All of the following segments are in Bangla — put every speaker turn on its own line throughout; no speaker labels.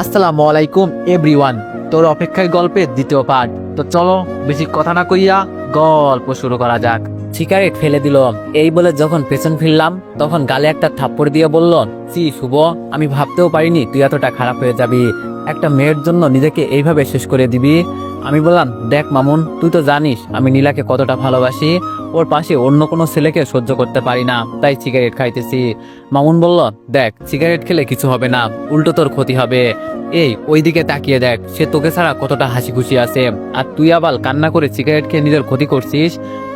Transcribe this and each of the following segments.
আসসালামু আলাইকুম এভরিওয়ান। তোর অপেক্ষায় গল্পের দ্বিতীয় পার্ট। তো চলো বেশি কথা না কইয়া গল্প শুরু করা যাক। সিগারেট ফেলে দিল। এই বলে যখন পেছন ফিরলাম তখন গালে একটা থাপ্পড় দিয়ে বলল, সি শুভ, আমি ভাবতেও পারিনি তুই এতটা খারাপ হয়ে যাবি, একটা মেয়ের জন্য নিজেকে এইভাবে শেষ করে দিবি। আমি বললাম, দেখ মামুন, তুই তো জানিস আমি নীলাকে কতটা ভালোবাসি, ওর পাশে অন্য কোনো ছেলেকে সহ্য করতে পারি না, তাই সিগারেট খাইতেছি। মামুন বলল, দেখ সিগারেট খেলে কিছু হবে না, উল্টো তোর ক্ষতি হবে। এই ওইদিকে তাকিয়ে দেখ, সে তোকে ছাড়া কতটা হাসি খুশি আছে, আর তুই আবার কান্না করে সিগারেট খেয়ে নিজের ক্ষতি করছিস।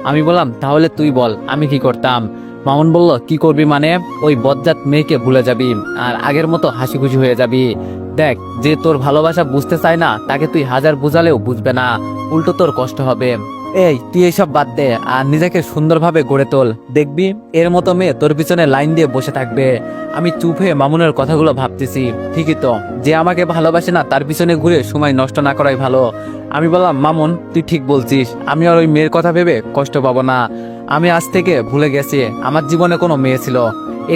আমি বললাম, তাহলে তুই বল আমি কি করতাম। মামুন বলল, কি করবি মানে, ওই বজ্জাত মেয়েকে ভুলে যাবি আর আগের মতো হাসি খুশি হয়ে যাবি। দেখ, যে তোর ভালোবাসা বুঝতে চায় না তাকে তুই হাজার বুঝালেও বুঝবে না, উল্টো তোর কষ্ট হবে। এই তুই এইসব বাদ দে আর নিজেকে সুন্দরভাবে গড়ে তোল, দেখবি এর মতো মেয়ে তোর পিছনে লাইন দিয়ে বসে থাকবে। আমি চুপ হয়ে মামুনের কথাগুলো ভাবতেছি, ঠিকই তো, যে আমাকে ভালোবাসে না তার পিছনে ঘুরে সময় নষ্ট না করাই ভালো। আমি বললাম, মামুন তুই ঠিক বলছিস, আমি আর ওই মেয়ের কথা ভেবে কষ্ট পাবো না। আমি আজ থেকে ভুলে গেছি আমার জীবনে কোনো মেয়ে ছিল।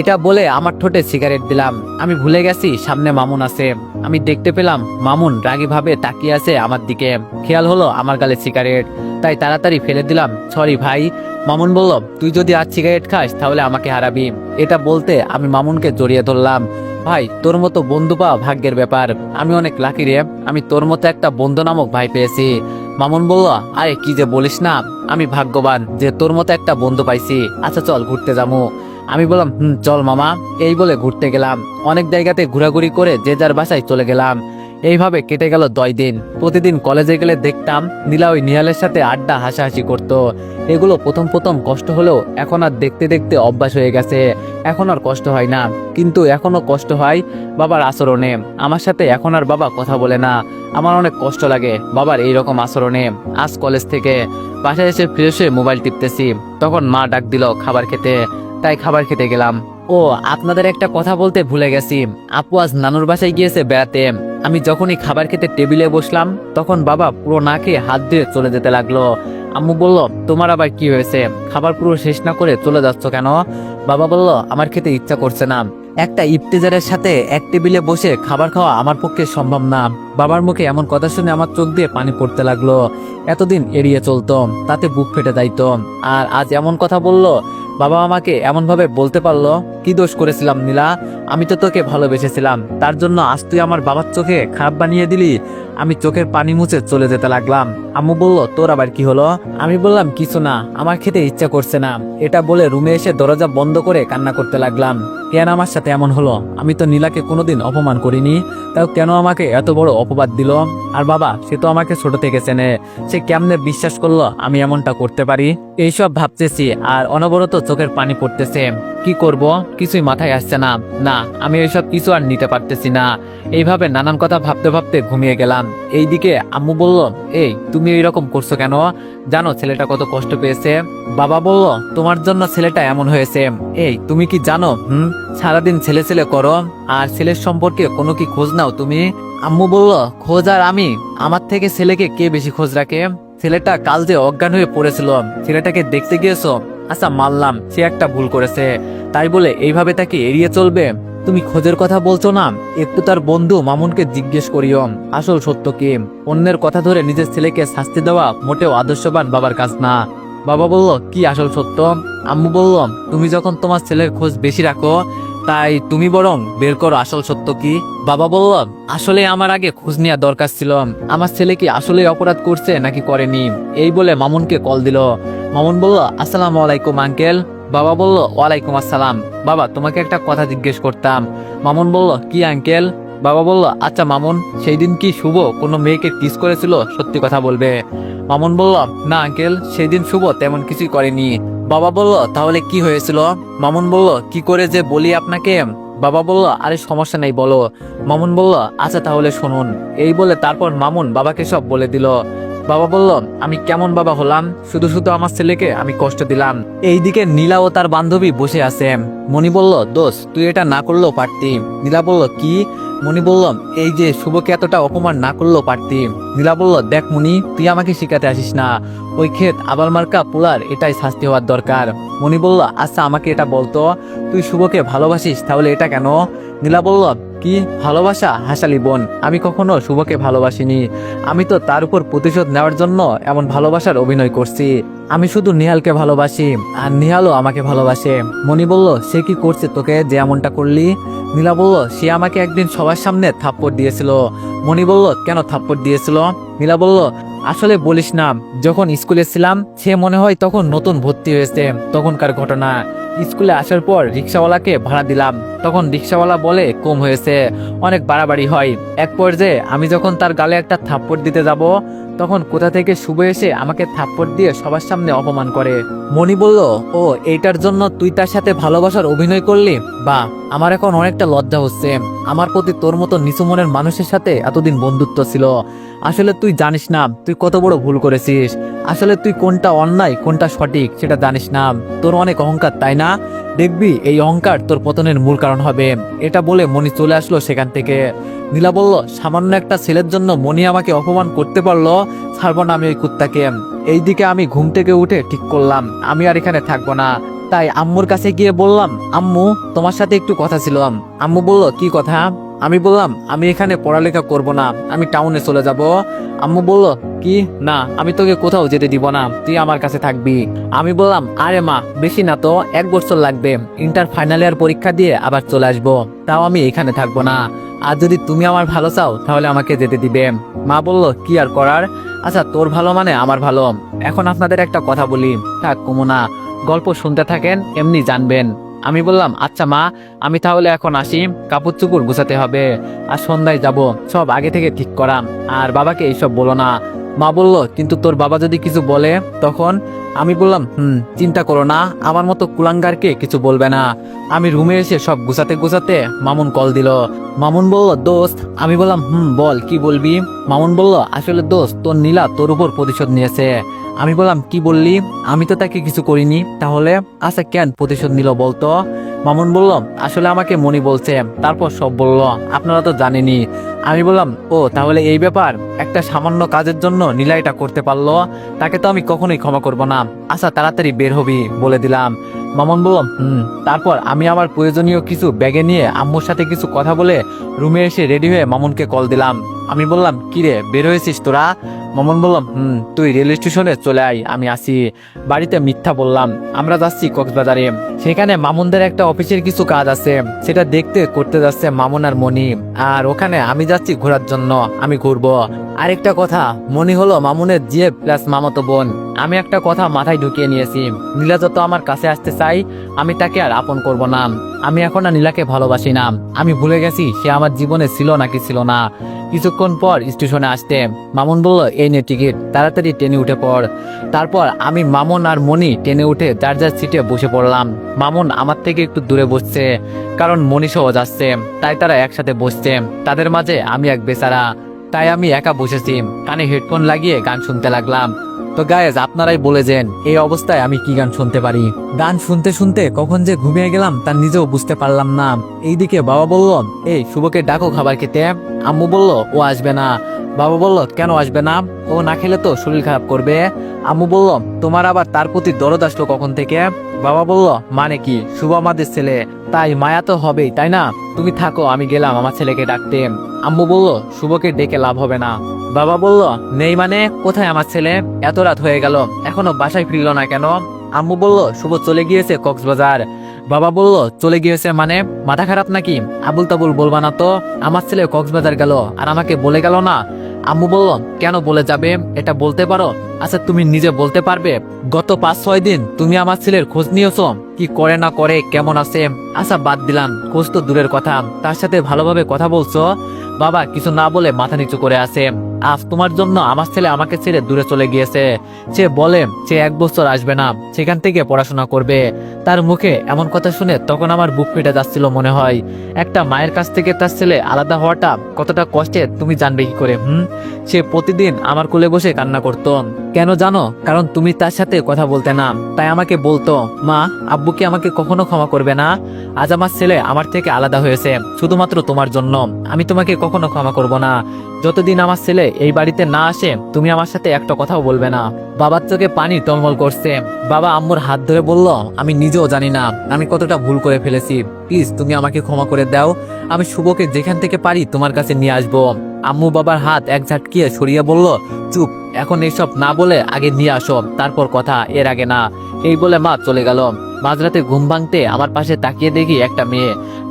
এটা বলে আমার ঠোঁটে সিগারেট দিলাম। আমি ভুলে গেছি সামনে মামুন আছে। আমি দেখতে পেলাম মামুন রাগী ভাবে তাকিয়ে আছে আমার দিকে। খেয়াল হলো আমার গালে সিগারেট, তাই তাড়াতাড়ি ফেলে দিলাম, সরি ভাই। মামুন বলল, তুই যদি আজ সিগারেট খাস তাহলে আমাকে হারাবি। এটা বলতে আমি মামুনকে জড়িয়ে ধরলাম। ভাই, তোর মতো বন্ধু পাওয়া ভাগ্যের ব্যাপার, আমি অনেক লাকি রে, আমি তোর মতো একটা বন্ধু নামক ভাই পেয়েছি। মামুন বলল, আরে কি যে বলিস না, আমি ভাগ্যবান যে তোর মতো একটা বন্ধু পাইছি। আচ্ছা চল ঘুরতে যাবো। আমি বললাম, চল মামা। এই বলে ঘুরতে গেলাম। অনেক জায়গাতে ঘোরাঘুরি করে যে যার বাসায় চলে গেলাম। এইভাবে কেটে গেল 10 দিন। প্রতিদিন কলেজে গেলে দেখতাম নীলা ওই নিহালের সাথে আড্ডা হাসাহাসি করত। এগুলো প্রথম প্রথম কষ্ট হলেও এখন আর দেখতে দেখতে অভ্যাস হয়ে গেছে, এখন আর কষ্ট হয় না। কিন্তু এখনো কষ্ট হয় বাবার আচরণে। আমার সাথে এখন আর বাবা কথা বলে না, আমার অনেক কষ্ট লাগে বাবার এইরকম আচরণে। আজ কলেজ থেকে বাসায় এসে ফ্রেশ হয়ে মোবাইল টিপতেছি, তখন মা ডাক দিল খাবার খেতে, তাই খাবার খেতে গেলাম। ও, আপনাদের একটা কথা বলতে ভুলে গেছি, আপু আজ নানুর বাসায় গিয়েছে বেড়াতে। আমি যখনই খাবার খেতে টেবিলে বসলাম তখন বাবা পুরো না খেয়ে হাত দিয়ে চলে যেতে লাগলো। আম্মু বলল, তোমার আবার কি হয়েছে, খাবার পুরো শেষ না করে চলে যাচ্ছ কেন? বাবা বলল, আমার খেতে ইচ্ছা করছে না। একটা ইফতেজারের সাথে এক টেবিলে বসে খাবার খাওয়া আমার পক্ষে সম্ভব না। বাবার মুখে এমন কথা শুনে আমার চোখ দিয়ে পানি পড়তে লাগলো। এতদিন এড়িয়ে চলতো, তাতে বুক ফেটে যাইতো, আর আজ এমন কথা বললো। বাবা আমাকে এমন ভাবে বলতে পারলো, কি দোষ করেছিলাম নীলা, আমি তো তোকে ভালোবেসেছিলাম, তার জন্য আজ তুই আমার বাবার চোখে খারাপ বানিয়ে দিলি। আমি চোখের পানি মুছে চলে যেতে লাগলাম। আম্মু বলল, তোর আবার কি হলো? আমি বললাম, কিছু না, আমার খেতে ইচ্ছা করছে না। এটা বলে রুমে এসে দরজা বন্ধ করে কান্না করতে লাগলাম। কেন আমার সাথে এমন হলো? আমি তো নীলাকে কোনোদিন অপমান করিনি, তাও কেন আমাকে এত বড় অপবাদ দিল? আর বাবা, সে তো আমাকে ছোট থেকে চেনে, সে কেমনে বিশ্বাস করলো আমি এমনটা করতে পারি? এইসব ভাবতেছি আর অনবরত চোখের পানি পড়তেছে। কি করব কিছুই মাথায় আসছে না। না, আমি এইসব কিছু আর নিতে পারতেছি না। এইভাবে নানান কথা ভাবতে ভাবতে ঘুমিয়ে গেলাম। এইদিকে আম্মু বলল, এই তুমি এইরকম করছো কেন? জানো ছেলেটা কত কষ্ট পেয়েছে? বাবা বলল, তোমার জন্য ছেলেটা এমন হয়েছে। এই তুমি কি জানো, সারাদিন ছেলে ছেলে করো আর ছেলের সম্পর্কে কোনো কি খোঁজ নাও তুমি? আম্মু বলল, খোঁজ আর আমি? আমার থেকে ছেলেকে কে বেশি খোঁজ রাখে? ছেলেটা কাল যে অজ্ঞান হয়ে পড়েছিল, ছেলেটাকে দেখতে গিয়েছো? আচ্ছা মানলাম সে একটা ভুল করেছে, তাই বলে এইভাবে তাকে এড়িয়ে চলবে? তুমি খোঁজের কথা বলছো না, একটু তার বন্ধু মামুনকে জিজ্ঞেস করিও আসল সত্য কি। অন্যের কথা ধরে নিজের ছেলেকে শাস্তি দেওয়া মোটেও আদর্শবান বাবার কাজ না। বাবা বলল, কি আসল সত্য? আম্মু বলল, তুমি যখন তোমার ছেলের খোঁজ বেশি রাখো, তাই তুমি বরং বের করো আসল সত্য কি। বাবা বলল, আসলে আমার আগে খোঁজ নেওয়া দরকার ছিল, আমার ছেলে কি আসলে অপরাধ করছে নাকি করেনি। এই বলে মামুনকে কল দিল। মামুন বলল, আসসালামু আলাইকুম আঙ্কেল। বাবা বলল, ওয়ালাইকুম আসসালাম। বাবা, তোমাকে একটা কথা জিজ্ঞেস করতাম। মামুন বলল, কি আঙ্কেল? বাবা বলল, আচ্ছা মামুন, সেই দিন কি শুভ কোনো মেয়েকে কিস করেছিল? সত্যি কথা বলবে। মামুন বলল, না আঙ্কেল, সেই দিন শুভ তেমন কিছুই করেনি। বাবা বলল, তাহলে কি হয়েছিল? মামুন বলল, কি করে যে বলি আপনাকে। বাবা বলল, আরে সমস্যা নেই বলো। মামুন বলল, আচ্ছা তাহলে শুনুন। এই বলে তারপর মামুন বাবাকে সব বলে দিল। বাবা বলল, আমি কেমন বাবা হলাম, শুধু শুধু আমার ছেলেকে আমি কষ্ট দিলাম। এইদিকে নীলা ও তার বান্ধবী বসে আছে। মনি বলল, দোস্ত তুই এটা না করলেও পারতি। নীলা বলল, কি? মনি বলল, এই যে শুভকে এতটা অপমান না করলেও পারতি। নীলা বলল, দেখ মনি, তুই আমাকে শিখাতে আসিস না, ওই ক্ষেত আবার মার্কা পোলার এটাই শাস্তি হওয়ার দরকার। মনি বলল, আচ্ছা আমাকে এটা বলতো, তুই শুভকে ভালোবাসিস তাহলে এটা কেন? নীলা বলল, কি ভালোবাসা? হাসালি বোন, আমি কখনো শুভকে ভালোবাসিনি। আমি তো তার উপর প্রতিশোধ নেওয়ার জন্য এমন ভালোবাসার অভিনয় করছি। আমি শুধু নিহালকে ভালোবাসি, আর নিহালও আমাকে ভালোবাসে। মনি বলল, সে কি করছে তোকে যে এমনটা করলি? নীলা বলল, সে আমাকে একদিন সবার সামনে থাপ্পড় দিয়েছিল। মনি বলল, কেন থাপ্পড় দিয়েছিল? নীলা বলল, আসলে বলিস না, যখন স্কুলে ছিলাম, সে মনে হয় তখন নতুন ভর্তি হয়েছে, তখনকার ঘটনা। স্কুলে আসার পর রিক্সাওয়ালাকে ভাড়া দিলাম, তখন রিক্সাওয়ালা বলে কম হয়েছে, অনেক বাড়াবাড়ি হয়। এক পর্যায়ে আমি যখন তার গালে একটা থাপ্পড় দিতে যাব, তখন কোথা থেকে শুভ এসে আমাকে থাপ্পড় দিয়ে সবার সামনে অপমান করে। মনি বলল, ও এইটার জন্য তুই তার সাথে ভালোবাসার অভিনয় করলি? বা, আমার এখন অনেকটা লজ্জা হচ্ছে। আমার প্রতি তোর মতো নিচু মনের মানুষের সাথে এতদিন বন্ধুত্ব ছিল। আসলে তুই জানিস না তুই কত বড় ভুল করেছিস। আসলে তুই কোনটা অন্যায় কোনটা সঠিক সেটা জানিস না। তোর অনেক অহংকার, তাই না? দেখবি এই অহংকার তোর পতনের মূল কারণ হবে। এটা বলে মনি চলে আসলো সেখান থেকে। নীলা বলল, সামান্য একটা ছেলের জন্য মনি আমাকে অপমান করতে পারলো, ছাড়বো না আমি ওই কুত্তাকে। এইদিকে আমি ঘুম থেকে উঠে ঠিক করলাম আমি আর এখানে থাকবো না। তাই আম্মুর কাছে গিয়ে বললাম, আম্মু তোমার সাথে একটু কথা ছিল। আম্মু বলল, কি কথা? আমি বললাম, আমি এখানে পড়ালেখা করব না, আমি টাউনে চলে যাব। আম্মু বলল, কি? না, আমি তোকে কোথাও যেতে দিব না, তুই আমার কাছে থাকবি। আমি বললাম, আরে মা, বেশি না তো, 1 বছর লাগবে, ইন্টার ফাইনাল ইয়ার পরীক্ষা দিয়ে আবার চলে আসবো, তাও আমি এখানে থাকবো না। আর যদি তুমি আমার ভালো চাও তাহলে আমাকে যেতে দিবে। মা বলল, কি আর করার, আচ্ছা তোর ভালো মানে আমার ভালো। এখন আপনাদের একটা কথা বলি, থাক কুমুনা, গল্প শুনতে থাকেন, এমনি জানবেন। আমি বললাম, আচ্ছা মা, আমি তাহলে এখন আসি, কাপড় চুপড় গুছাতে হবে, আর সন্ধ্যায় যাব, সব আগে থেকে ঠিক করা, আর বাবাকে এইসব বলো না। মা বলল, কিন্তু তোর বাবা যদি কিছু বলে তখন? আমি বললাম, চিন্তা করো না, আমার মতো কুলাঙ্গারকে কিছু বলবে না। আমি রুমে এসে সব গুছাতে গুছাতে মামুন কল দিল। মামুন বলল, দোস্ত। আমি বললাম, বল, কি বলবি? মামুন বলল, আসলে দোস্ত, তোর নীলা তোর উপর প্রতিশোধ নিয়েছে। আমি বললাম, কি বললি? আমি তো তাকে কিছু করিনি। তাহলে? আচ্ছা, কেন প্রতিশোধ নিল বলতো? মামুন বলল, আসলে আমাকে মনি বলছে, তারপর সব বলল, আপনারা তো জানেনই। আমি বললাম, ও তাহলে এই ব্যাপার। একটা সামান্য কাজের জন্য নীলা এটা করতে পারলো, তাকে তো আমি কখনোই ক্ষমা করব না। আচ্ছা, তাড়াতাড়ি বের হবি, বলে দিলাম। মামুন বলল, তারপর আমি আমার প্রয়োজনীয় কিছু ব্যাগে নিয়ে আম্মুর সাথে কিছু কথা বলে রুমে এসে রেডি হয়ে মামুনকে কল দিলাম। আমি বললাম, কিরে, বের হয়েছিস তোরা? মামুন বললাম, তুই রেল স্টেশনে চলে আয়, আমি আসি। বাড়িতে মিথ্যা বললাম, আমরা যাচ্ছি কক্সবাজারে। সেখানে মামুনদের একটা অফিসের কিছু কাজ আছে, সেটা দেখতে করতে যাচ্ছে মামুন আর মনি। আর ওখানে আমি যাচ্ছি ঘোরার জন্য, আমি ঘুরবো। আরেকটা কথা, মনি হলো মামুনের জিএফ প্লাস মামাতো বোন। আমি একটা কথা মাথায় ঢুকিয়ে নিয়েছি, নীলা যত আমার কাছে আসতে চাই, আমি তাকে আর আপন করব না। আমি এখন আর নীলাকে ভালোবাসি না, আমি ভুলে গেছি সে আমার জীবনে ছিল নাকি ছিল না। কিছুক্ষণ পর স্টেশনে আসতে মামুন বলল, এই নে টিকিট, তাড়াতাড়ি ট্রেনে উঠে পড়। তারপর আমি, মামুন আর মনি ট্রেনে উঠে যার যার সিটে বসে পড়লাম। মামুন আমার থেকে একটু দূরে বসছে, কারণ মনি সহ যাচ্ছে, তাই তারা একসাথে বসছে। তাদের মাঝে আমি এক বেচারা, তাই আমি একা বসেছি, কানে হেডফোন লাগিয়ে গান শুনতে লাগলাম। তো গায়েস, আপনারাই বলে যান এই অবস্থায় আমি কি গান শুনতে পারি। গান শুনতে শুনতে কখন যে ঘুমিয়ে গেলাম তার নিজেও বুঝতে পারলাম না। এইদিকে বাবা বলল, এই শুভকে ডাকো খাবার খেতে। আম্মু বলল, ও আসবে না। বাবা বলল, কেন আসবে না? ও না খেলে তো শরীর খারাপ করবে। আম্মু বলল, তোমার আবার তার প্রতি দরদ আসলো কখন থেকে? বাবা বলল, মানে কি, শুভ আমাদের ছেলে, তাই মায়া তো হবেই, তাই না? তুমি থাকো, আমি গেলাম আমার ছেলেকে ডাকতে। আম্মু বলল, শুভকে ডেকে লাভ হবে না। বাবা বলল, নেই মানে? কোথায় আমার ছেলে? এত রাত হয়ে গেল, এখনো বাসায় ফিরল না কেন? আম্মু বলল, শুভ চলে গিয়েছে কক্সবাজার। বাবা বলল, চলে গিয়েছে মানে? মাথা খারাপ নাকি? আবুল তাবুল বলবা না তো। আমার ছেলে কক্সবাজার গেল আর আমাকে বলে গেল না। আম্মু বলল, কেন বলে যাবে, এটা বলতে পারো? আচ্ছা, তুমি নিজে বলতে পারবে গত 5-6 দিন তুমি আমার ছেলের খোঁজ নিয়েছো, কি করে না করে, কেমন আছে? আচ্ছা, বাদ দিলাম, খোঁজ তো দূরের কথা, তার সাথে ভালোভাবে কথা বলছো? বাবা কিছু না বলে মাথা নিচু করে আছে। আজ তোমার জন্য আমার ছেলে আমাকে ছেড়ে দূরে চলে গিয়েছে। সে বলে সে 1 বছর আসবে না, সেখান থেকে পড়াশোনা করবে। তার মুখে এমন কথা শুনে তখন আমার বুক ফেটে যাচ্ছিল। মনে হয় একটা মায়ের কাছ থেকে তার ছেলে আলাদা হওয়াটা কতটা কষ্টের তুমি জানবে কি করে? সে প্রতিদিন আমার কোলে বসে কান্না করতো। কেন জানো? কারণ তুমি তার সাথে কথা বলতে না, তাই আমাকে বলতো, মা, আব্বু কি আমাকে কখনো ক্ষমা করবে না? আজ আমার ছেলে আমার থেকে আলাদা হয়েছে শুধুমাত্র তোমার জন্য, আমি তোমাকে কখনো ক্ষমা করব না। যতদিন আমার ছেলে এই বাড়িতে না আসে তুমি আমার সাথে একটা কথাও বলবে না। বাবার চোখে পানি টলমল করছে। বাবা আম্মুর হাত ধরে বলল, আমি নিজেও জানি না আমি কতটা ভুল করে ফেলেছি, প্লিজ তুমি আমাকে ক্ষমা করে দাও, আমি শুভকে যেখান থেকে পারি তোমার কাছে নিয়ে আসবো। আম্মু বাবার হাত এক ঝাটকিয়ে সরিয়ে বলল, চুপ, এখন এইসব না বলে আগে নিয়ে আসো, তারপর কথা, এর আগে না। এই বলে মা চলে গেল। মাঝরাতে ঘুম ভাঙতে আমার পাশে তাকিয়ে দেখি একটা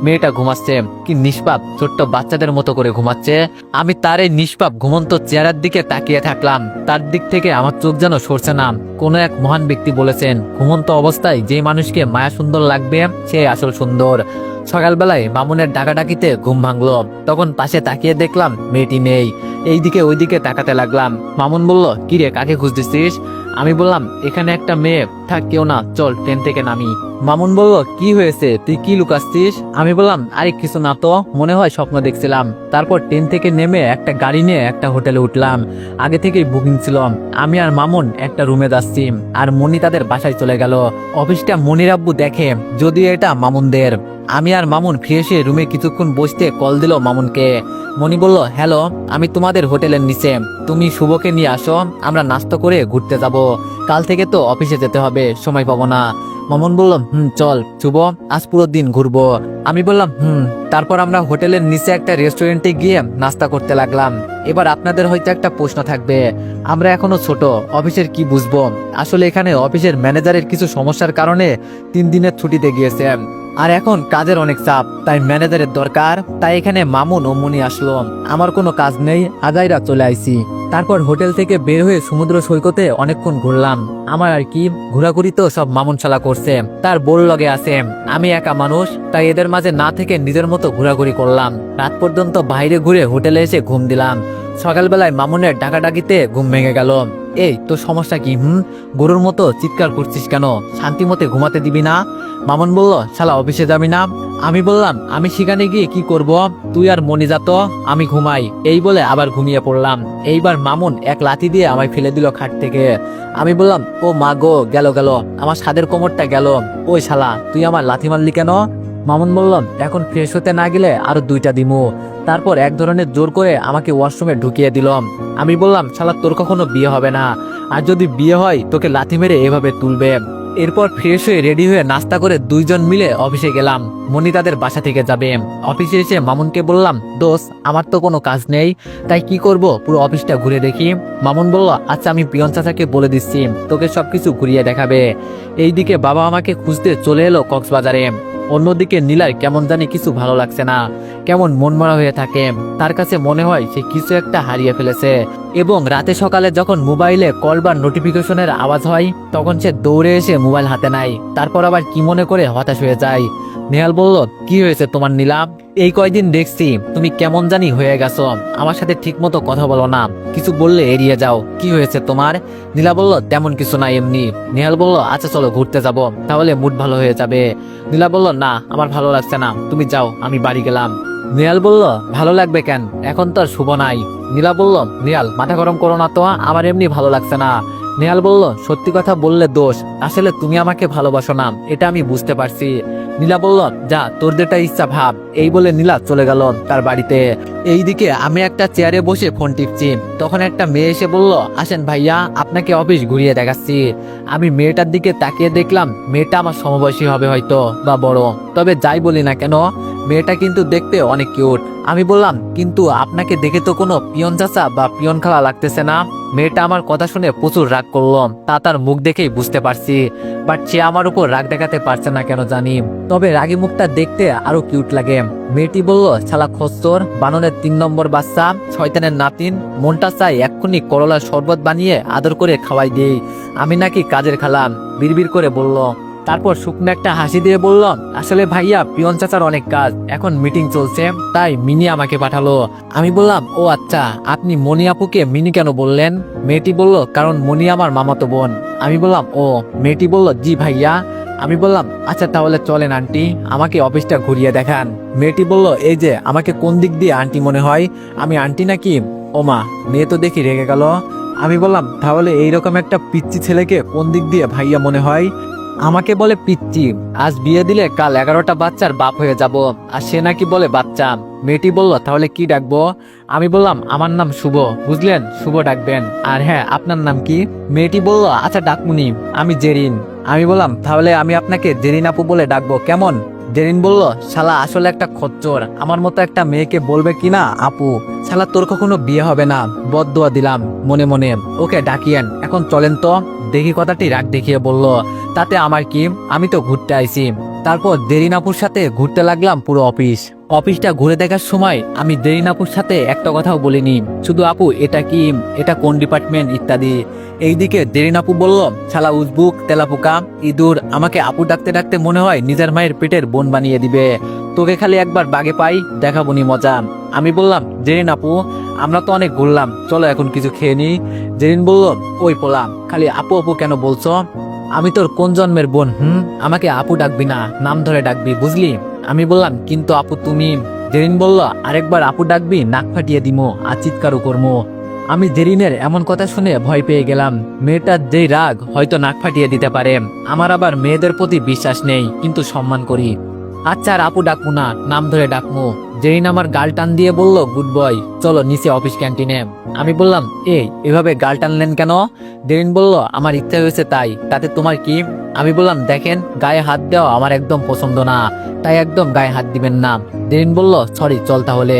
মেয়েটা ঘুমাচ্ছে, কি নিষ্পাপ, ছোট্ট বাচ্চাদের মতো করে ঘুমাচ্ছে। আমি তার এই নিষ্পাপ ঘুমন্ত চেহারার দিকে তাকিয়ে থাকলাম। তার দিক থেকে আমার চোখ যেন সরছে না। কোনো এক মহান ব্যক্তি বলেছেন, ঘুমন্ত অবস্থায় যে মানুষকে মায়া সুন্দর লাগবে সে আসল সুন্দর। সকালবেলায় মামুনের ডাকাডাকিতে ঘুম ভাঙলো। তখন পাশে তাকিয়ে দেখলাম মেয়েটি নেই। এইদিকে ওইদিকে তাকাতে লাগলাম। মামুন বলল, কিরে, কাকে খুঁজতেছিস? আমি বললাম, এখানে একটা মেয়ে, থাক কেউ না, চল ট্রেন থেকে নামি। মামুন বলল, কি হয়েছে, তুই কি লুকাচ্ছিস? আমি বললাম, আরে কিছু না তো, মনে হয় স্বপ্ন দেখছিলাম। তারপর ট্রেন থেকে নেমে একটা গাড়ি নিয়ে একটা হোটেলে উঠলাম। আগে থেকেই বুকিং ছিল। আমি আর মামুন একটা রুমে যাচ্ছি, আর মনি তাদের বাসায় চলে গেল। অফিসটা মনির আব্বু দেখে, যদিও এটা মামুনদের। আমি আর মামুন ফিরে এসে রুমে কিছুক্ষণ বসতে কল দিল মামুনকে। মনি বলল, হ্যালো, আমি তোমাদের হোটেলের নিচে, তুমি শুভকে নিয়ে আসো, আমরা নাস্তা করে ঘুরতে যাব। কাল থেকে তো অফিসে যেতে হবে, সময় পাবো না। মামুন বলল, চল শুভ, আজ পুরো দিন ঘুরবো। আমি বললাম, তারপর আমরা হোটেলের নিচে একটা রেস্টুরেন্টে গিয়ে নাস্তা করতে লাগলাম। এবার আপনাদের হয়তো একটা প্রশ্ন থাকবে, আমরা এখনো ছোট, অফিসের কি বুঝবো? আসলে এখানে অফিসের ম্যানেজারের কিছু সমস্যার কারণে 3 দিনের ছুটিতে গিয়েছে, আর এখন কাজের অনেক চাপ, তাই ম্যানেজারের দরকার। তাই এখানে মামুন ও মনি আসলো। আমার কোনো কাজ নেই, আজাইরা চলে আইছি। তারপর হোটেল থেকে বের হয়ে সমুদ্র সৈকতে অনেকক্ষণ ঘুরলাম। আমার আর কি, ঘোরাঘুরি তো সব মামুন শালা করছে, তার বোর লগে আছে। আমি একা মানুষ, তাই এদের মাঝে না থেকে নিজের মতো ঘোরাঘুরি করলাম। রাত পর্যন্ত বাইরে ঘুরে হোটেলে এসে ঘুম দিলাম। সকালবেলায় মামুনের ডাকাডাকিতে ঘুম ভেঙে গেল। এই তোর সমস্যা কি? গরুর মতো চিৎকার করছিস কেন? শান্তি মতে ঘুমাতে দিবি না? মামুন বলল, শালা অফিসে যাবি না? আমি বললাম, আমি সেখানে গিয়ে কি করব, তুই আর মনি যা তো, আমি ঘুমাই। এই বলে আবার ঘুমিয়ে পড়লাম। এইবার মামুন এক লাথি দিয়ে আমায় ফেলে দিল খাট থেকে। আমি বললাম, ও মা গো, গেল গেল, আমার সাদের কোমরটা গেল। ওই শালা, তুই আমার লাথি মারলি কেন? মামুন বলল, এখন ফ্রেশ হতে না গেলে আরো 2টা দিমু। তারপর এক ধরনের জোর করে আমাকে ওয়াশরুমে ঢুকিয়ে দিল। আমি বললাম, শালা তোর কখনো বিয়ে হবে না, আর যদি বিয়ে হয় তোকে লাথি মেরে এভাবে তুলবে। এরপর ফ্রেশ হয়ে রেডি হয়ে নাস্তা করে 2 জন মিলে অফিসে গেলাম। মনি তাদের বাসা থেকে যাবে। অফিসে এসে মামুনকে বললাম, দোষ, আমার তো কোনো কাজ নেই, তাই কি করব, পুরো অফিসটা ঘুরে দেখি। মামুন বলল, আচ্ছা আমি পিয়ন চাচাকে বলে দিচ্ছি, তোকে সবকিছু ঘুরিয়ে দেখাবে। এইদিকে বাবা আমাকে খুঁজতে চলে এলো কক্সবাজারে। অন্যদিকে নীলার কেমন জানি কিছু ভালো লাগছে না, কেমন মনমরা হয়ে থাকে। তার কাছে মনে হয় সে কিছু একটা হারিয়ে ফেলেছে। এবং রাতে সকালে যখন মোবাইলে কল বা নোটিফিকেশনের আওয়াজ হয়, তখন সে দৌড়ে এসে মোবাইল হাতে নেয়। তারপর আবার কি মনে করে হতাশ হয়ে যায়। নেহাল বলল, কি হয়েছে তোমার নীলা? এই কয়দিন দেখছি তুমি কেমন জানি হয়ে গেছো, আমার সাথে ঠিক মতো কথা বলো না, কিছু বললে এড়িয়ে যাও, কি হয়েছে তোমার? নীলা বলল, তেমন কিছু না, এমনি। নেহাল বলল, আচ্ছা চলো ঘুরতে যাব, তাহলে মুড ভালো হয়ে যাবে। নীলা বলল, না আমার ভালো লাগছে না, তুমি যাও, আমি বাড়ি গেলাম। নেহাল বলল, ভালো লাগবে কেন, এখন তো আর শুভ নাই। নীলা বলল, নেহাল মাথা গরম করো না তো, আমার এমনি ভালো লাগছে না। নেহাল বলল, সত্যি কথা বললে দোষ, আসলে তুমি আমাকে ভালোবাসো না, এটা আমি বুঝতে পারছি। নীলা বলল, যা, তোর যেটা ইচ্ছা ভাব। এই বলে নীলা চলে গেল তার বাড়িতে। এইদিকে আমি একটা চেয়ারে বসে ফোন টিপছি। তখন একটা মেয়ে এসে বলল, আসেন ভাইয়া, আপনাকে অফিস ঘুরিয়ে দেখাচ্ছি। আমি মেয়েটার দিকে তাকিয়ে দেখলাম, মেয়েটা আমার সমবয়সী হবে হয়তো বা বড়, তবে যাই বলি না কেন মেয়েটা কিন্তু দেখতে অনেক কিউট। আমি বললাম, কিন্তু আপনাকে দেখে তো কোনো পিয়ন চাচা বা পিয়ন খালা লাগতেছে না। মেয়েটা আমার কথা শুনে প্রচুর রাগ করলো, তা তার মুখ দেখেই বুঝতে পারছি। বাট সে আমার উপর রাগ দেখাতে পারছে না কেন জানি, তবে রাগী মুখটা দেখতে আরো কিউট লাগে। মেয়েটি বলল, শালা খচ্চর, বাননের 3 নম্বর বাচ্চা, শয়তানের নাতিন, মনটা চাই এক্ষুনি করলার শরবত বানিয়ে আদর করে খাওয়াই দেই, আমি নাকি কাজের খালাম, বিড়বিড় করে বলল। তারপর শুকনো একটা হাসি দিয়ে বলল, আসলে ভাইয়া পিয়ন চাচার অনেক কাজ, এখন মিটিং চলছে, তাই মিনি আমাকে পাঠালো। আমি বললাম, ও আচ্ছা, আপনি মনি আপুকে মিনি কেন বললেন? মেয়েটি বলল, কারণ মনি আমার মামাতো বোন। আমি বললাম, ও। মেয়েটি বলল, জি ভাইয়া। আমি বললাম, আচ্ছা তাহলে চলেন আন্টি, আমাকে অফিসটা ঘুরিয়ে দেখান। মেয়েটি বলল, এই যে আমাকে কোন দিক দিয়ে আন্টি মনে হয়, আমি আন্টি নাকি? ও মা, মেয়ে তো দেখি রেগে গেল। আমি বললাম, তাহলে এইরকম একটা পিচ্চি ছেলেকে কোন দিক দিয়ে ভাইয়া মনে হয়? আমাকে বলে পিচ্চি, আজ বিয়ে দিলে কাল 11টা বাচ্চার বাপ হয়ে যাব। আর সে নাকি বলে বাচ্চা। মেয়েটি বলল, তাহলে কি ডাকবো? আমি বললাম, আমার নাম শুভ, বুঝলেন, শুভ ডাকবেন। আর হ্যাঁ, আপনার নাম কি? মেয়েটি বলল, আচ্ছা ডাকমুনি, আমি জেরিন। আমি বললাম, তাহলে আমি আপনাকে জেরিন আপু বলে ডাকবো, কেমন? জেরিন বলল, শালা আসলে একটা খচ্চর, আমার মতো একটা মেয়েকে বলবে কিনা আপু। শালা তোর কখনো বিয়ে হবে না, বদদোয়া দিলাম মনে মনে। ওকে ডাকিয়েন, এখন চলেন তো। দেখি কথাটি রাগ দেখিয়ে বলল, তাতে আমার কি, আমি তো ঘুরতে আইছি। তারপর জেরিন আপুর সাথে ঘুরতে লাগলাম পুরো অফিসটা ঘুরে দেখার সময় আমি জেরিন আপুর সাথে একটা কথাও বলিনি, শুধু আপু এটা কি, এটা কোন ডিপার্টমেন্ট ইত্যাদি। এইদিকে জেরিন আপু বলল, শালা উজবুক তেলাপোকা ইঁদুর, আমাকে আপু ডাকতে ডাকতে মনে হয় নিজের মায়ের পেটের বোন বানিয়ে দিবে। তোকে খালি একবার বাগে পাই, দেখাবনি মজা। আমি বললাম, জেরিন আপু, আমরা তো অনেক ঘুরলাম, চলো এখন কিছু খেয়ে নি। জেরিন বলল, ওই পোলা, খালি আপু আপু কেন বলছো? আমি তোর কোন জন্মের বোন? আমাকে আপু ডাকবি না, নাম ধরে ডাকবি, বুঝলি? আমি বললাম, কিন্তু আপু তুমি। জেরিন বলল, আরেকবার আপু ডাকবি নাক ফাটিয়ে দিমো আর চিৎকারও করবো। আমি জেরিনের এমন কথা শুনে ভয় পেয়ে গেলাম। মেয়েটার যেই রাগ হয়তো নাক ফাটিয়ে দিতে পারে। আমার আবার মেয়েদের প্রতি বিশ্বাস নেই, কিন্তু সম্মান করি। আচ্ছা আর আপু ডাকবো না, নাম ধরে ডাকবো। জেরিন আমার গাল টান দিয়ে বলল, গুড বয়, চলো নিচে অফিস ক্যান্টিনে। আমি বললাম, এভাবে গাল টানলেন কেন? জেরিন বলল, আমার ইচ্ছা হয়েছে তাই, তাতে তোমার কি? আমি বললাম, দেখেন, গায়ে হাত দেওয়া আমার একদম পছন্দ না, তাই একদম গায়ে হাত দিবেন না। জেরিন বলল, সরি, চল তাহলে।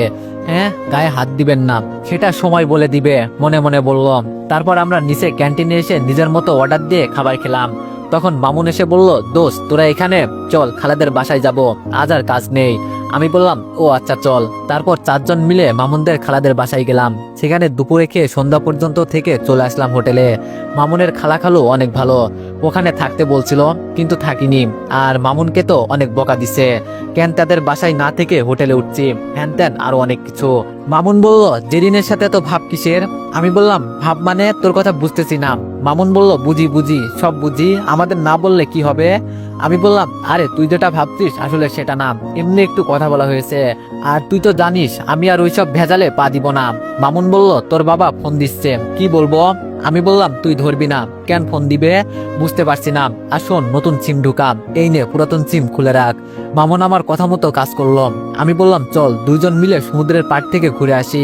হ্যাঁ, গায়ে হাত দিবেন না, সেটা সময় বলে দিবে, মনে মনে বলল। তারপর আমরা নিচে ক্যান্টিনে এসে নিজের মতো অর্ডার দিয়ে খাবার খেলাম। তখন মামুন এসে বলল, দোস্ত তোরা এখানে চল, খালাদের বাসায় যাব, আজ আর কাজ নেই। আমি বললাম, ও আচ্ছা চল। তারপর 4জন মিলে মামুনদের খালাদের বাসায় গেলাম। সেখানে দুপুরে খেয়ে সন্ধ্যা পর্যন্ত থেকে চলে আসলাম হোটেলে। মামুনের খালা খালু অনেক ভালো, ওখানে থাকতে বলছিল কিন্তু থাকিনি। আর মামুনকে তো অনেক বকা দিছে, কেন তাদের বাসায় না থেকে হোটেলে উঠছি, হ্যান ত্যান আরো অনেক কিছু। মামুন বলল, জেরিনের সাথে তো ভাব কিসের? আমি বললাম, ভাব মানে তোর কথা বুঝতেছি না। মামুন বলল, বুঝি বুঝি, সব বুঝি, আমাদের না বললে কি হবে? আমি বললাম, আরে তুই যেটা ভাবছিস আসলে সেটা না, এমনি একটু কথা বলা হয়েছে। আর তুই তো জানিস আমি আর ওইসব ভেজালে পা দিব না। মামুন বলল, তোর বাবা ফোন দিচ্ছে, কি বলবো? আমি বললাম, তুই ধরবি না কেন? ফোন দিবে বুঝতে পারছি না। আর শোন, নতুন সিম ঢুকা, এই নে পুরাতন সিম খুলে রাখ। মামুন আমার কথা মতো কাজ করলো। আমি বললাম, চল 2জন মিলে সমুদ্রের পাড় থেকে ঘুরে আসি।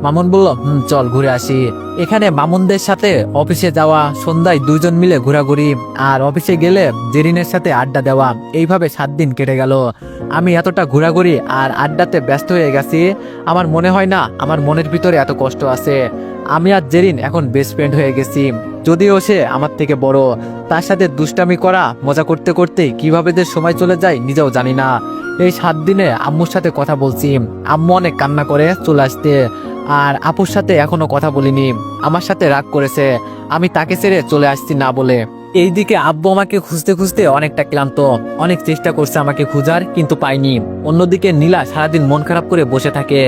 মামুন বলল, চল ঘুরে আসি। এখানে মামুনদের সাথে অফিসে যাওয়া, সন্ধ্যায় 2জন মিলে ঘোরাঘুরি, আর অফিসে গেলে জেরিনের সাথে আড্ডা দেওয়া, এইভাবে 7 দিন কেটে গেল। আমি এতটা ঘোরাঘুরি আর আড্ডাতে ব্যস্ত হয়ে গেছি, আমার মনে হয় না আমার মনের ভিতরে এত কষ্ট আছে। আমি আর জেরিন এখন বেস্ট ফ্রেন্ড হয়ে গেছি, যদিও সে আমার থেকে বড়। তার সাথে দুষ্টামি করা, মজা করতে করতে কিভাবে যে সময় চলে যায় নিজেও জানি না। এই 7 দিনে আম্মুর সাথে কথা বলছি, আম্মু অনেক কান্না করে চলে আসতে। আর আপুর সাথে এখনো কথা বলিনি, আমার সাথে রাগ করেছে আমি তাকে ছেড়ে চলে আসছি না বলে। এইদিকে আব্বু আমাকে খুঁজতে খুঁজতে অনেকটা ক্লান্ত, অনেক চেষ্টা করছে আমাকে খুঁজার, কিন্তু পাইনি। অন্যদিকে নীলা সারাদিন মন খারাপ করে বসে থাকে,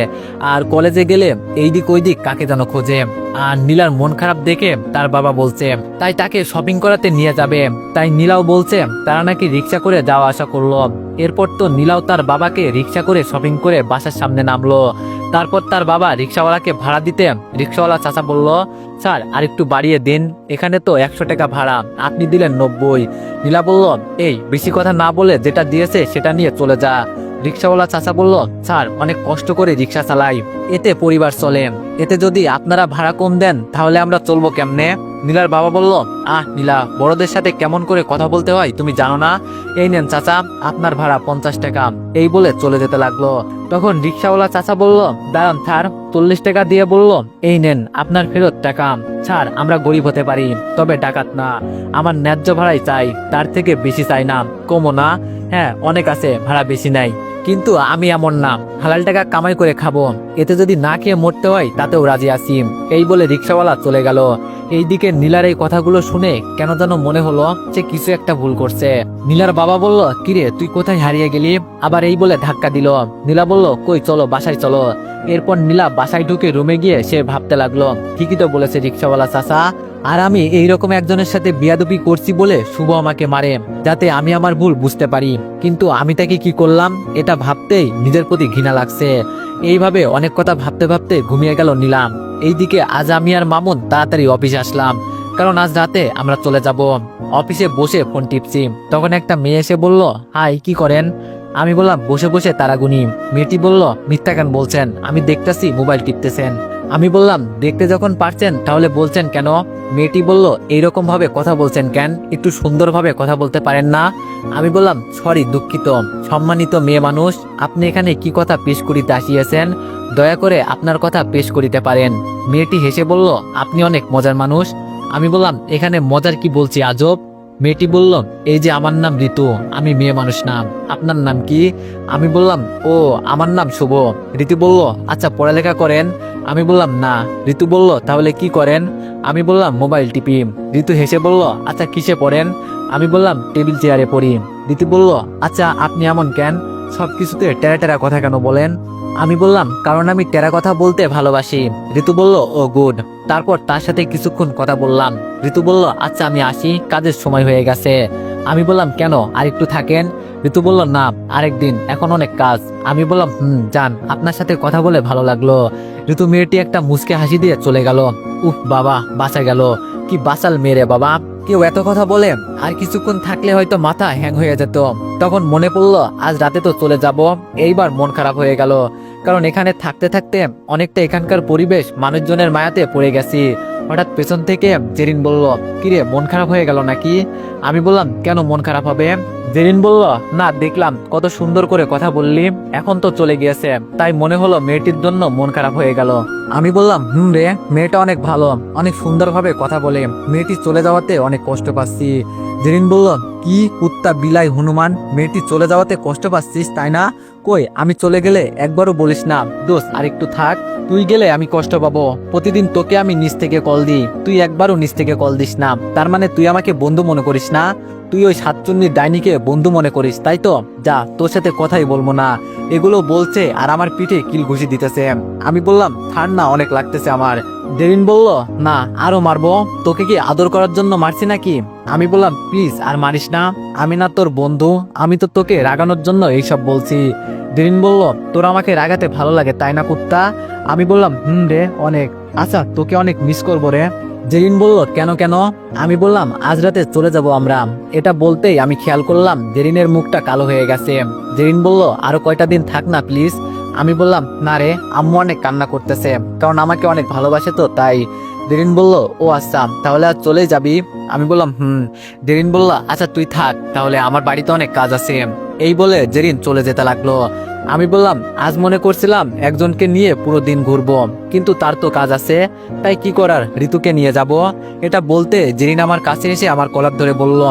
আর কলেজে গেলে এইদিক ওইদিক কাকে যেন খোঁজে। আর নীলার মন খারাপ দেখে তার বাবা বলছে তাই তাকে শপিং করাতে নিয়ে যাবে। তাই নীলাও বলছে তারা নাকি রিক্সা করে যাওয়া আসা করলো। এরপর তো নীলাও তার বাবাকে রিক্সা করে শপিং করে বাসার সামনে নামলো। তারপর তার বাবা রিক্সাওয়ালাকে ভাড়া দিতে রিক্সাওয়ালা চাচা বলল, স্যার আর একটু বাড়িয়ে দিন, এখানে তো 100 টাকা ভাড়া, আপনি দিলেন 90। নীলা বলল, এই বেশি কথা না বলে যেটা দিয়েছে সেটা নিয়ে চলে যা। রিক্সাওয়ালা চাচা বলল, স্যার অনেক কষ্ট করে রিক্সা চালাই, এতে পরিবার চলে, এতে যদি আপনারা ভাড়া কম দেন তাহলে আমরা চলবো কেমনে? নীলার বাবা বলল, নীলা, বড়দের সাথে কেমন করে কথা বলতে হয় তুমি জানো না? এই নেন চাচা, আপনার ভাড়া 50 টাকা। এই বলে চলে যেতে লাগলো। তখন রিক্সাওয়ালা চাচা বলল, দাঁড়ান স্যার, 40 টাকা দিয়ে বলল, এই নেন আপনার ফেরত টাকা। স্যার আমরা গরিব হতে পারি, তবে ডাকাত না, আমার ন্যায্য ভাড়াই চাই, তার থেকে বেশি চাই না, কমও না। হ্যাঁ অনেক আছে, ভাড়া বেশি নাই, কিন্তু আমি এমন না, হালাল টাকা কামাই করে খাবো, এতে যদি না খেয়ে মরতে হয় তাতেও রাজি আছি। এই বলে রিক্সাওয়ালা চলে গেল। এইদিকে নীলার এই কথাগুলো শুনে কেন যেন মনে হলো সে কিছু একটা ভুল করছে। নীলার বাবা বলল, কিরে তুই কোথায় হারিয়ে গেলি? আবার এই বলে ধাক্কা দিল। নীলা বলল, কই চলো বাসায় চলো। এরপর নীলা বাসায় ঢুকে রুমে গিয়ে সে ভাবতে লাগলো, ঠিকই তো বলেছে রিক্সাওয়ালা চাচা, আর আমি এইরকম একজনের সাথে বিয়াদবি করছি বলে শুভ আমাকে মারে, যাতে আমি আমার ভুল বুঝতে পারি। কিন্তু আমি তাকে কি করলাম এটা ভাবতেই নিজের প্রতি ঘৃণা লাগছে। এইভাবে অনেক কথা ভাবতে ভাবতে ঘুমিয়ে গেল নীলাম। এইদিকে আজ আমি আর মামুন তাড়াতাড়ি অফিসে আসলাম, কারণ আজ রাতে আমরা চলে যাব। অফিসে বসে ফোন টিপছি, তখন একটা মেয়ে এসে বলল, হাই কি করেন? আমি বললাম বসে বসে তারা গুনি। মেয়েটি বলল, মিথ্যা কেন বলছেন? আমি দেখতাছি মোবাইল টিপতেছেন। আমি বললাম দেখতে যখন পারছেন তাহলে বলছেন কেন? মেয়েটি বলল, এইরকম ভাবে কথা বলছেন কেন? একটু সুন্দরভাবে কথা বলতে পারেন না? আমি বললাম সরি, দুঃখিত। সম্মানিত মেয়ে মানুষ, আপনি এখানে কি কথা পেশ করিতে আসিয়াছেন? দয়া করে আপনার কথা পেশ করিতে পারেন। মেয়েটি হেসে বলল, আপনি অনেক মজার মানুষ। আমি বললাম এখানে মজার কি বলছি আজব? মেয়েটি বলল, এই যে আমার নাম ঋতু, আমি মেয়ে মানুষ নাম। আপনার নাম কি? আমি বললাম, ও আমার নাম শুভ। ঋতু বলল, আচ্ছা পড়ালেখা করেন? আমি বললাম না। ঋতু বলল, তাহলে কি করেন? আমি বললাম মোবাইল টিপি। ঋতু হেসে বলল, আচ্ছা কিসে পড়েন? আমি বললাম টেবিল চেয়ারে পড়ি। ঋতু বলল, আচ্ছা আপনি এমন কেন? সবকিছুতে টেরা টেরা কথা কেন বলেন? আমি বললাম কারণ আমি টেরা কথা বলতে ভালোবাসি। ঋতু বলল, ও গুড। তারপর তার সাথে কিছুক্ষণ কথা বললাম। ঋতু বলল, আচ্ছা আমি আসি, কাজের সময় হয়ে গেছে। আমি বললাম কেন, আর একটু থাকেন? ঋতু বলল, না আরেকদিন, এখন অনেক কাজ। আমি বললাম যান, আপনার সাথে কথা বলে ভালো লাগলো। ঋতু মেয়েটি একটা মুচকে হাসি দিয়ে চলে গেল। উফ বাবা, বাঁচা গেল। কি বাঁচাল মেরে বাবা। কেউ এত কথা বলে, আর কিছুক্ষণ থাকলে হয়তো মাথা হ্যাং হয়ে যেত। তখন মনে পড়লো আজ রাতে তো চলে যাব। এইবার মন খারাপ হয়ে গেল, কারণ এখানে থাকতে থাকতে অনেকটা এখানকার পরিবেশ মানুষজনের মায়াতে পড়ে গেছি। হঠাৎ পেছন থেকে জেরিন বলল, কিরে মন খারাপ হয়ে গেল নাকি? আমি বললাম কেন মন খারাপ হবে? জেরিন বলল, না দেখলাম কত সুন্দর করে কথা বললি, এখন তো চলে গিয়েছে, তাই মনে হলো মেয়েটির জন্য মন খারাপ হয়ে গেল। আমি বললাম রে, মেয়েটা অনেক ভালো, অনেক সুন্দরভাবে কথা বলে, মেয়েটি চলে যাওয়াতে অনেক কষ্ট পাচ্ছি। জেরিন বলল, কি কুত্তা বিলাই হনুমান, মেয়েটি চলে যাওয়াতে কষ্ট পাচ্ছিস তাই না? কই আমি চলে গেলে একবারও বলিস না দোস্ত আর একটু থাক। তুই গেলে আমি কষ্ট পাবো। প্রতিদিন তোকে আমি নিচ থেকে কল দিই, তুই একবারও নিচ থেকে কল দিস না। তার মানে তুই আমাকে বন্ধু মনে করিস না? তুই ওই সাতচুন্নির ডাইনিকে বন্ধু মনে করিস তাই তো? যা, তোর সাথে কথাই বলবো না। এগুলো বলছে আর আমার পিঠে কিল ঘুষি দিতেছে। আমি বললাম ঠান্ডা অনেক লাগতেছে আমার। জেরিন বলল, না আরো মারবো। তোকে কি আদর করার জন্য মারছি নাকি? আমি বললাম প্লিজ আর মারিস না, আমি না তোর বন্ধু, আমি তো তোকে রাগানোর জন্য এইসব বলছি। জেরিন বলল, তোর আমাকে রাগাতে ভালো লাগে তাই না কুত্তা? আমি বললাম রে অনেক। আচ্ছা তোকে অনেক মিস করবো রে। জেরিন বলল, কেন কেন? আমি বললাম আজ রাতে চলে যাব আমরা। এটা বলতেই আমি খেয়াল করলাম জেরিনের মুখটা কালো হয়ে গেছে। জেরিন বলল, আরো কয়টা দিন থাক না প্লিজ। আমি বললাম না রে, আম্মু অনেক কান্না করতেছে, কারণ আমাকে অনেক ভালোবাসে তো তাই। জেরিন বলল, ও আচ্ছা তাহলে আজ চলে যাবি? আমি বললাম জেরিন বলল, আচ্ছা তুই থাক তাহলে, আমার বাড়িতে অনেক কাজ আছে। এই বলে জেরিন চলে যেতে লাগলো। আমি বললাম আজ মনে করছিলাম একজনকে নিয়ে পুরো দিন ঘুরবো, কিন্তু তার তো কাজ আছে, তাই কি করার, ঋতুকে নিয়ে যাব। এটা বলতে জেরিন আমার কাছে এসে আমার কলার ধরে বলল,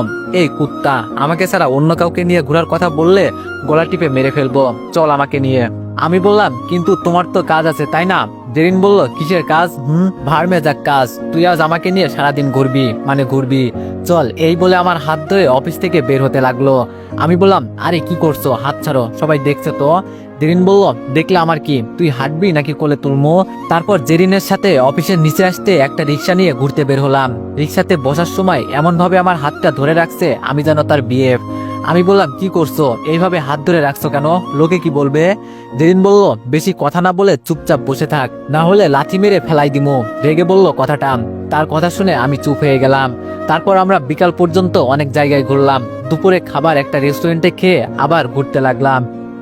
এই কুত্তা, আমাকে ছাড়া অন্য কাউকে নিয়ে ঘোরার কথা বললে গলা টিপে মেরে ফেলবো, চল আমাকে নিয়ে। আমি বললাম কিন্তু তোমার তো কাজ আছে তাই না? জেরিন বলল, কিসের কাজ? ভাড়মে যাক কাজ, তুই আজ আমাকে নিয়ে সারাদিন ঘুরবি, চল। এই বলে আমার হাত ধরে অফিস থেকে বের হতে লাগলো। আমি বললাম, আরে কি করছো, হাত ছাড়ো, সবাই দেখছে তো। জেরিন বলল, দেখলে আমার কি, তুই হাঁটবি নাকি কোলে তুলমো? তারপর জেরিনের সাথে অফিসের নিচে আসতে একটা রিক্সা নিয়ে ঘুরতে বের হলাম। রিক্সাতে বসার সময় এমন ভাবে আমার হাতটা ধরে রাখছে আমি যেন তার বিএফ। আমি বললাম, কি করছো, এইভাবে হাত ধরে রাখছো কেন, লোকে কি বলবে? জেরিন বলল, বেশি কথা না বলে চুপচাপ বসে থাক, না হলে লাথি মেরে ফেলাই দিমু। রেগে বলল কথাটা। তার কথা শুনে আমি চুপ হয়ে গেলাম। তারপর আমরা বিকাল পর্যন্ত অনেক জায়গায় ঘুরলাম। দুপুরে খাবার একটা রেস্টুরেন্টে খেয়ে আবার ঘুরতে লাগলাম।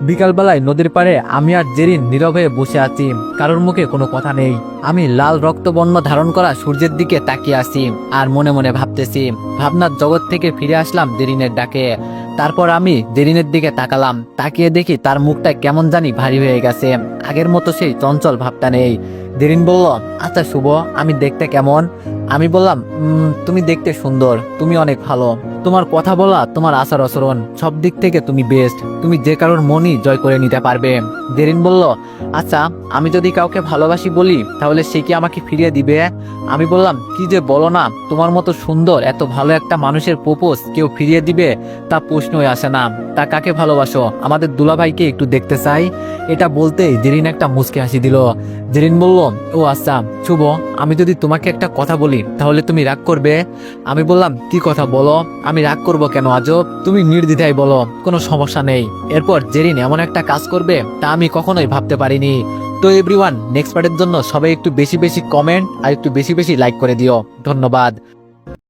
বিকালবেলায় নদীর পাড়ে আমি আর জেরিন নীরব হয়ে বসে আছি, কারোর মুখে কোনো কথা নেই। আমি লাল রক্তবর্ণ ধারণ করা সূর্যের দিকে তাকিয়ে আছি আর মনে মনে ভাবতেছি। ভাবনার জগৎ থেকে ফিরে আসলাম জেরিনের ডাকে। তারপর আমি জেরিনের দিকে তাকালাম, তাকিয়ে দেখি তার মুখটা কেমন জানি ভারী হয়ে গেছে, আগের মতো সেই চঞ্চল ভাবটা নেই। জেরিন বলল, আচ্ছা শুভ, আমি দেখতে কেমন? আমি বললাম, তুমি দেখতে সুন্দর, তুমি অনেক ভালো, তোমার কথা বলা, তোমার আচার আচরণ, সব দিক থেকে তুমি বেস্ট, তুমি যে কারোর মনই জয় করে নিতে পারবে। জেরিন বলল, আচ্ছা আমি যদি কাউকে ভালোবাসি বলি তাহলে সে কি আমাকে ফিরিয়ে দিবে? আমি বললাম, কি যে বলো না, তোমার মতো সুন্দর এত ভালো একটা মানুষের প্রপোজ কেউ ফিরিয়ে দিবে তা প্রশ্নই আসে না। তা কাকে ভালোবাসো, আমাদের দুলাভাইকে একটু দেখতে চাই। এটা বলতেই জেরিন একটা মুচকি হাসি দিল। জেরিন বলল, ও আচ্ছা শুভ, আমি যদি তোমাকে একটা কথা বলি তাহলে তুমি রাগ করবে? আমি বললাম, কি কথা বলো, আমি রাগ করব কেন আজব, তুমি নির্দ্বিধায় বলো, কোনো সমস্যা নেই। এরপর জেরিন এমন একটা কাজ করবে তা আমি কখনোই ভাবতে পারিনি। তো এভরিওয়ান, নেক্সট পার্টের জন্য সবাই একটু বেশি বেশি কমেন্ট আর একটু বেশি বেশি লাইক করে দিও। ধন্যবাদ।